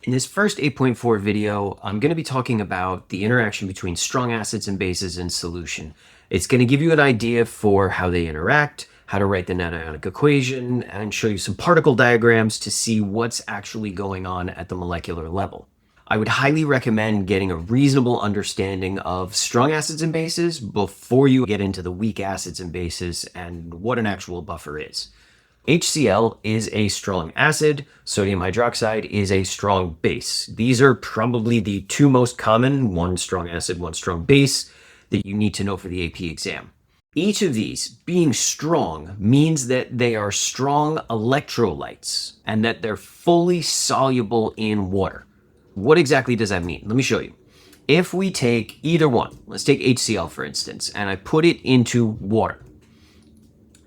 In this first 8.4 video, I'm going to be talking about the interaction between strong acids and bases in solution. It's going to give you an idea for how they interact, how to write the net ionic equation, and show you some particle diagrams to see what's actually going on at the molecular level. I would highly recommend getting a reasonable understanding of strong acids and bases before you get into the weak acids and bases and what an actual buffer is. HCl is a strong acid, sodium hydroxide is a strong base. These are probably the two most common, one strong acid, one strong base, that you need to know for the AP exam. Each of these, being strong, means that they are strong electrolytes and that they're fully soluble in water. What exactly does that mean? Let me show you. If we take either one, let's take HCl for instance, and I put it into water,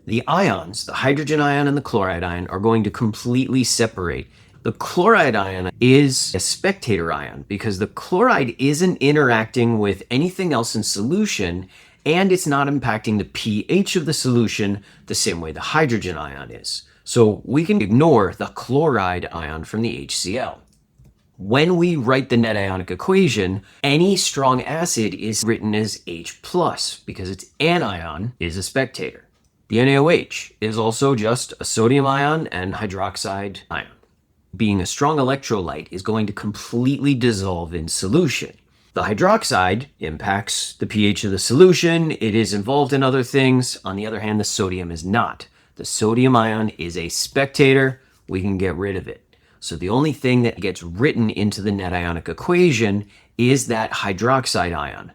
the ions, the hydrogen ion and the chloride ion, are going to completely separate. The chloride ion is a spectator ion because the chloride isn't interacting with anything else in solution, and it's not impacting the pH of the solution the same way the hydrogen ion is. So we can ignore the chloride ion from the HCl. When we write the net ionic equation, any strong acid is written as H+, because its anion is a spectator. The NaOH is also just a sodium ion and hydroxide ion. Being a strong electrolyte is going to completely dissolve in solution. The hydroxide impacts the pH of the solution. It is involved in other things. On the other hand, the sodium is not. The sodium ion is a spectator. We can get rid of it. So the only thing that gets written into the net ionic equation is that hydroxide ion.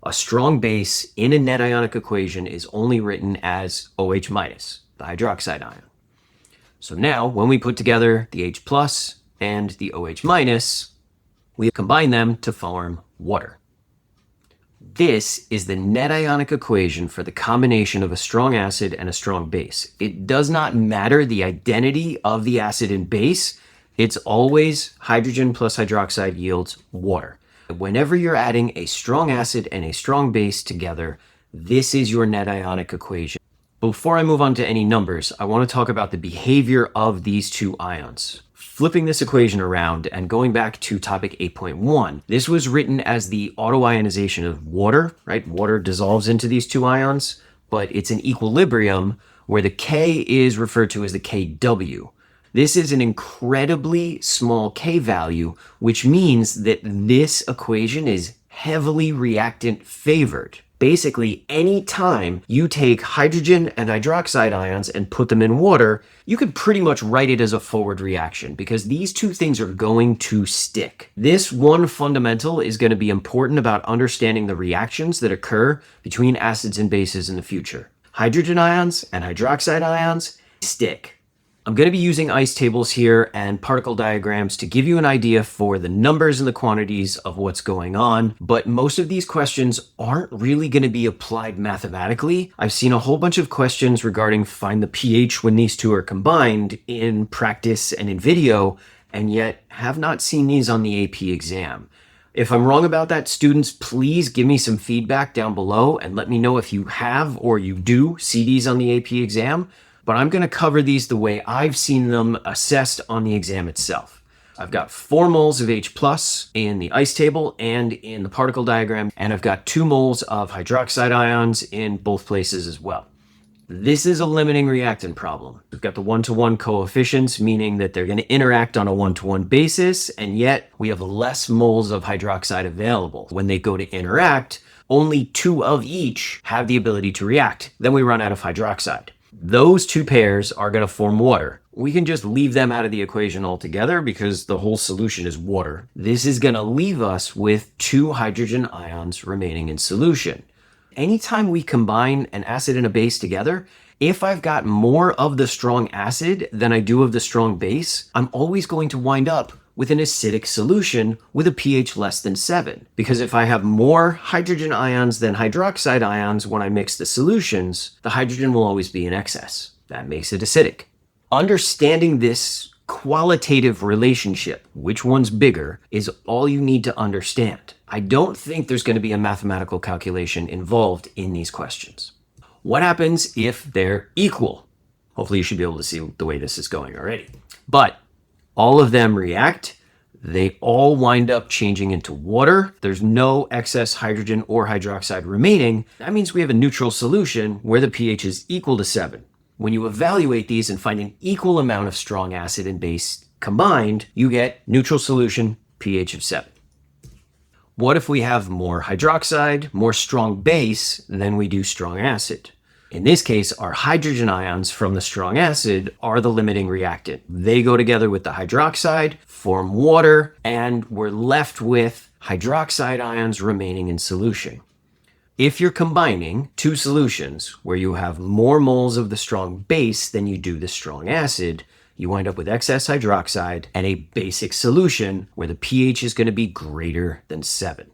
A strong base in a net ionic equation is only written as OH-, the hydroxide ion. So now, when we put together the H+ and the OH-, we combine them to form water. This is the net ionic equation for the combination of a strong acid and a strong base. It does not matter the identity of the acid and base. It's always hydrogen plus hydroxide yields water. Whenever you're adding a strong acid and a strong base together, this is your net ionic equation. Before I move on to any numbers, I want to talk about the behavior of these two ions. Flipping this equation around and going back to topic 8.1, this was written as the autoionization of water, right? Water dissolves into these two ions, but it's an equilibrium where the K is referred to as the Kw. This is an incredibly small K value, which means that this equation is heavily reactant favored. Basically, any time you take hydrogen and hydroxide ions and put them in water, you can pretty much write it as a forward reaction because these two things are going to stick. This one fundamental is going to be important about understanding the reactions that occur between acids and bases in the future. Hydrogen ions and hydroxide ions stick. I'm going to be using ice tables here and particle diagrams to give you an idea for the numbers and the quantities of what's going on, but most of these questions aren't really going to be applied mathematically. I've seen a whole bunch of questions regarding find the pH when these two are combined in practice and in video, and yet have not seen these on the AP exam. If I'm wrong about that, students, please give me some feedback down below and let me know if you have or you do see these on the AP exam. But I'm going to cover these the way I've seen them assessed on the exam itself. I've got 4 moles of H+ in the ice table and in the particle diagram, and I've got 2 moles of hydroxide ions in both places as well. This is a limiting reactant problem. We've got the 1-to-1 coefficients, meaning that they're going to interact on a 1-to-1 basis, and yet we have less moles of hydroxide available. When they go to interact, only 2 of each have the ability to react. Then we run out of hydroxide. Those 2 pairs are going to form water. We can just leave them out of the equation altogether because the whole solution is water. This is going to leave us with 2 hydrogen ions remaining in solution. Anytime we combine an acid and a base together, if I've got more of the strong acid than I do of the strong base, I'm always going to wind up with an acidic solution with a pH less than 7. Because if I have more hydrogen ions than hydroxide ions when I mix the solutions, the hydrogen will always be in excess. That makes it acidic. Understanding this qualitative relationship, which one's bigger, is all you need to understand. I don't think there's going to be a mathematical calculation involved in these questions. What happens if they're equal? Hopefully you should be able to see the way this is going already. But all of them react, they all wind up changing into water. There's no excess hydrogen or hydroxide remaining. That means we have a neutral solution where the pH is equal to 7. When you evaluate these and find an equal amount of strong acid and base combined, you get neutral solution, pH of 7. What if we have more hydroxide, more strong base than we do strong acid? In this case, our hydrogen ions from the strong acid are the limiting reactant. They go together with the hydroxide, form water, and we're left with hydroxide ions remaining in solution. If you're combining two solutions where you have more moles of the strong base than you do the strong acid, you wind up with excess hydroxide and a basic solution where the pH is going to be greater than 7.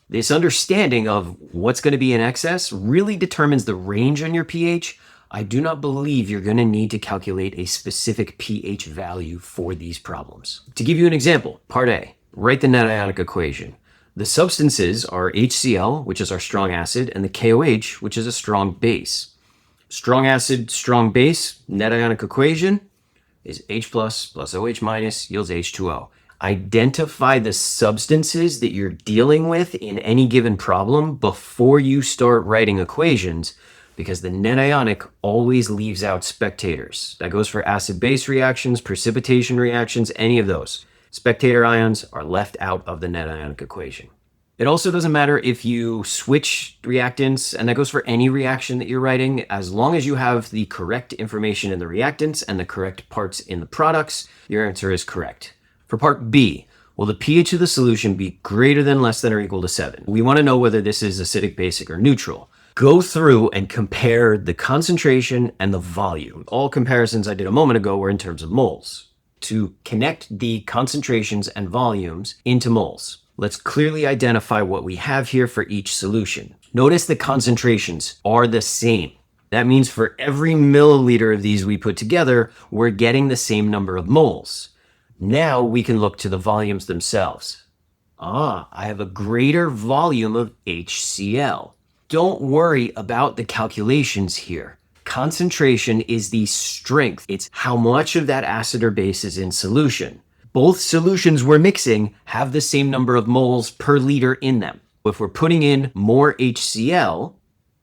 This understanding of what's going to be in excess really determines the range on your pH. I do not believe you're going to need to calculate a specific pH value for these problems. To give you an example, part A, write the net ionic equation. The substances are HCl, which is our strong acid, and the KOH, which is a strong base. Strong acid, strong base, net ionic equation is H plus OH minus yields H2O. Identify the substances that you're dealing with in any given problem before you start writing equations, because the net ionic always leaves out spectators. That goes for acid-base reactions, precipitation reactions, any of those. Spectator ions are left out of the net ionic equation. It also doesn't matter if you switch reactants, and that goes for any reaction that you're writing. As long as you have the correct information in the reactants and the correct parts in the products, your answer is correct. For part B, will the pH of the solution be greater than, less than, or equal to 7? We want to know whether this is acidic, basic, or neutral. Go through and compare the concentration and the volume. All comparisons I did a moment ago were in terms of moles. To connect the concentrations and volumes into moles, let's clearly identify what we have here for each solution. Notice the concentrations are the same. That means for every milliliter of these we put together, we're getting the same number of moles. Now we can look to the volumes themselves. I have a greater volume of HCl. Don't worry about the calculations here. Concentration is the strength. It's how much of that acid or base is in solution. Both solutions we're mixing have the same number of moles per liter in them. If we're putting in more HCl,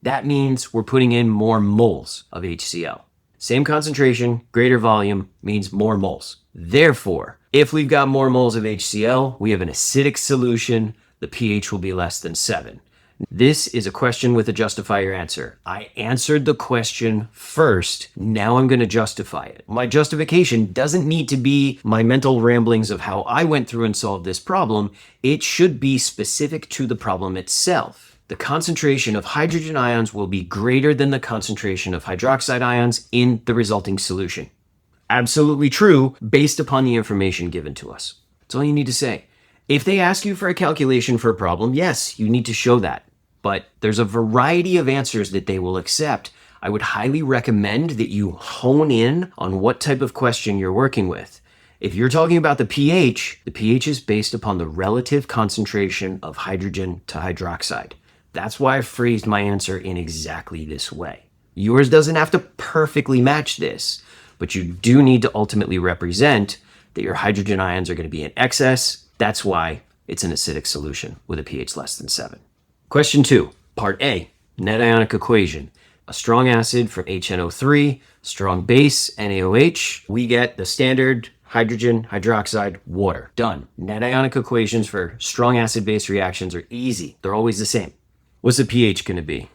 that means we're putting in more moles of HCl. Same concentration, greater volume means more moles. Therefore, if we've got more moles of HCl, we have an acidic solution. The pH will be less than 7. This is a question with a justify your answer. I answered the question first. Now I'm going to justify it. My justification doesn't need to be my mental ramblings of how I went through and solved this problem. It should be specific to the problem itself. The concentration of hydrogen ions will be greater than the concentration of hydroxide ions in the resulting solution. Absolutely true based upon the information given to us. That's all you need to say. If they ask you for a calculation for a problem, yes, you need to show that. But there's a variety of answers that they will accept. I would highly recommend that you hone in on what type of question you're working with. If you're talking about the pH is based upon the relative concentration of hydrogen to hydroxide. That's why I phrased my answer in exactly this way. Yours doesn't have to perfectly match this, but you do need to ultimately represent that your hydrogen ions are going to be in excess. That's why it's an acidic solution with a pH less than 7. Question 2, part A, net ionic equation. A strong acid from HNO3, strong base, NaOH. We get the standard hydrogen, hydroxide, water. Done. Net ionic equations for strong acid-base reactions are easy. They're always the same. What's the pH going to be?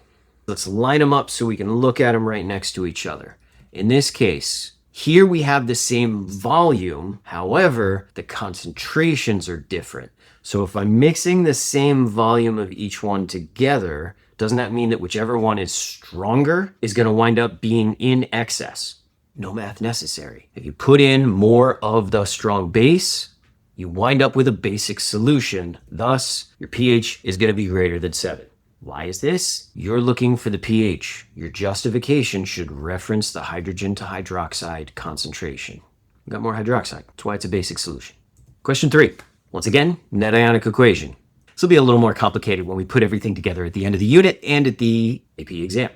Let's line them up so we can look at them right next to each other. In this case, here we have the same volume. However, the concentrations are different. So if I'm mixing the same volume of each one together, doesn't that mean that whichever one is stronger is going to wind up being in excess? No math necessary. If you put in more of the strong base, you wind up with a basic solution. Thus, your pH is going to be greater than 7. Why is this? You're looking for the pH. Your justification should reference the hydrogen to hydroxide concentration. We've got more hydroxide. That's why it's a basic solution. Question 3. Once again, net ionic equation. This will be a little more complicated when we put everything together at the end of the unit and at the AP exam.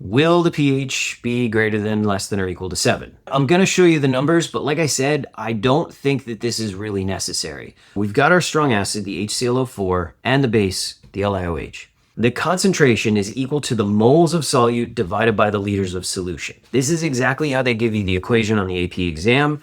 Will the pH be greater than, less than, or equal to 7? I'm going to show you the numbers, but like I said, I don't think that this is really necessary. We've got our strong acid, the HClO4, and the base, the LiOH. The concentration is equal to the moles of solute divided by the liters of solution. This is exactly how they give you the equation on the AP exam.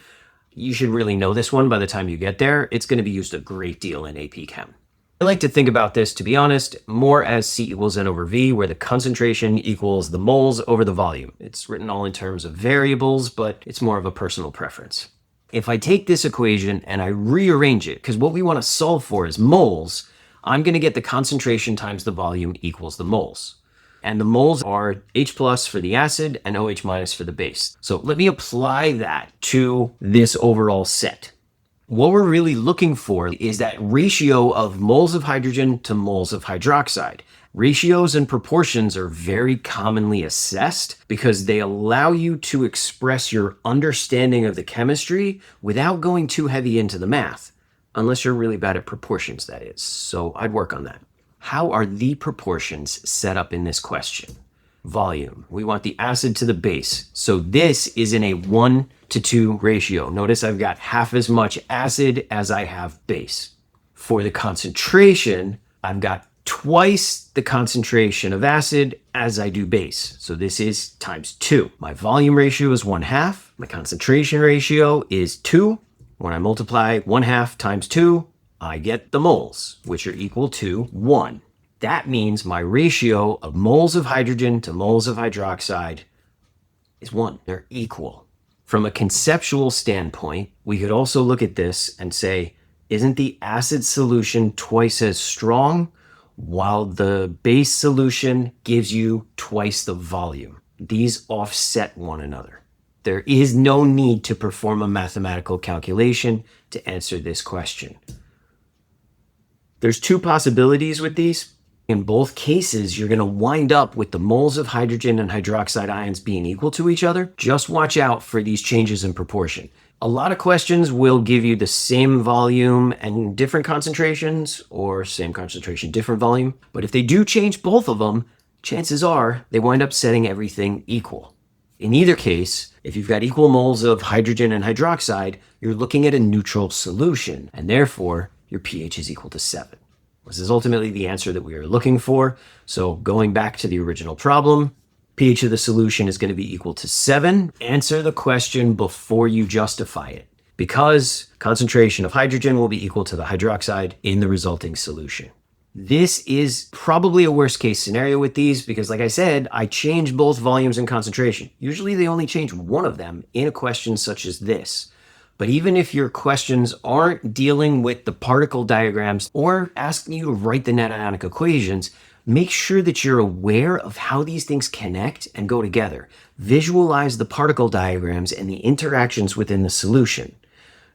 You should really know this one by the time you get there. It's going to be used a great deal in AP Chem. I like to think about this, to be honest, more as C equals N over V, where the concentration equals the moles over the volume. It's written all in terms of variables, but it's more of a personal preference. If I take this equation and I rearrange it, because what we want to solve for is moles, I'm going to get the concentration times the volume equals the moles. And the moles are H plus for the acid and OH minus for the base. So let me apply that to this overall set. What we're really looking for is that ratio of moles of hydrogen to moles of hydroxide. Ratios and proportions are very commonly assessed because they allow you to express your understanding of the chemistry without going too heavy into the math, unless you're really bad at proportions, that is. So I'd work on that. How are the proportions set up in this question? Volume. We want the acid to the base. So this is in a 1:2 ratio. Notice I've got half as much acid as I have base. For the concentration, I've got twice the concentration of acid as I do base. So this is times 2. My volume ratio is 1/2. My concentration ratio is 2. When I multiply 1/2 times 2, I get the moles, which are equal to 1. That means my ratio of moles of hydrogen to moles of hydroxide is 1. They're equal. From a conceptual standpoint, we could also look at this and say, isn't the acid solution twice as strong while the base solution gives you twice the volume? These offset one another. There is no need to perform a mathematical calculation to answer this question. There's 2 possibilities with these. In both cases, you're going to wind up with the moles of hydrogen and hydroxide ions being equal to each other. Just watch out for these changes in proportion. A lot of questions will give you the same volume and different concentrations, or same concentration, different volume. But if they do change both of them, chances are they wind up setting everything equal. In either case, if you've got equal moles of hydrogen and hydroxide, you're looking at a neutral solution, and therefore your pH is equal to 7. This is ultimately the answer that we are looking for. So going back to the original problem, pH of the solution is going to be equal to 7. Answer the question before you justify it, because concentration of hydrogen will be equal to the hydroxide in the resulting solution. This is probably a worst case scenario with these because, like I said, I change both volumes and concentration. Usually they only change one of them in a question such as this. But even if your questions aren't dealing with the particle diagrams or asking you to write the net ionic equations, make sure that you're aware of how these things connect and go together. Visualize the particle diagrams and the interactions within the solution.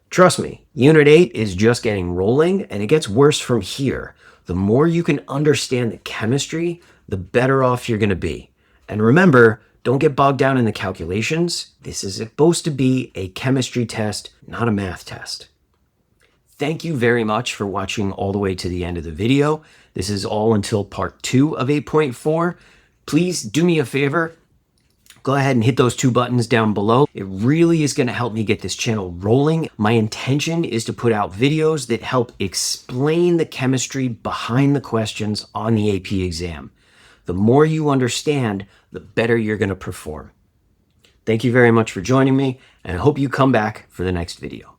Trust me, Unit 8 is just getting rolling, and it gets worse from here. The more you can understand the chemistry, the better off you're going to be. And remember, don't get bogged down in the calculations. This is supposed to be a chemistry test, not a math test. Thank you very much for watching all the way to the end of the video. This is all until part 2 of 8.4. Please do me a favor. Go ahead and hit those 2 buttons down below. It really is going to help me get this channel rolling. My intention is to put out videos that help explain the chemistry behind the questions on the AP exam. The more you understand, the better you're going to perform. Thank you very much for joining me, and I hope you come back for the next video.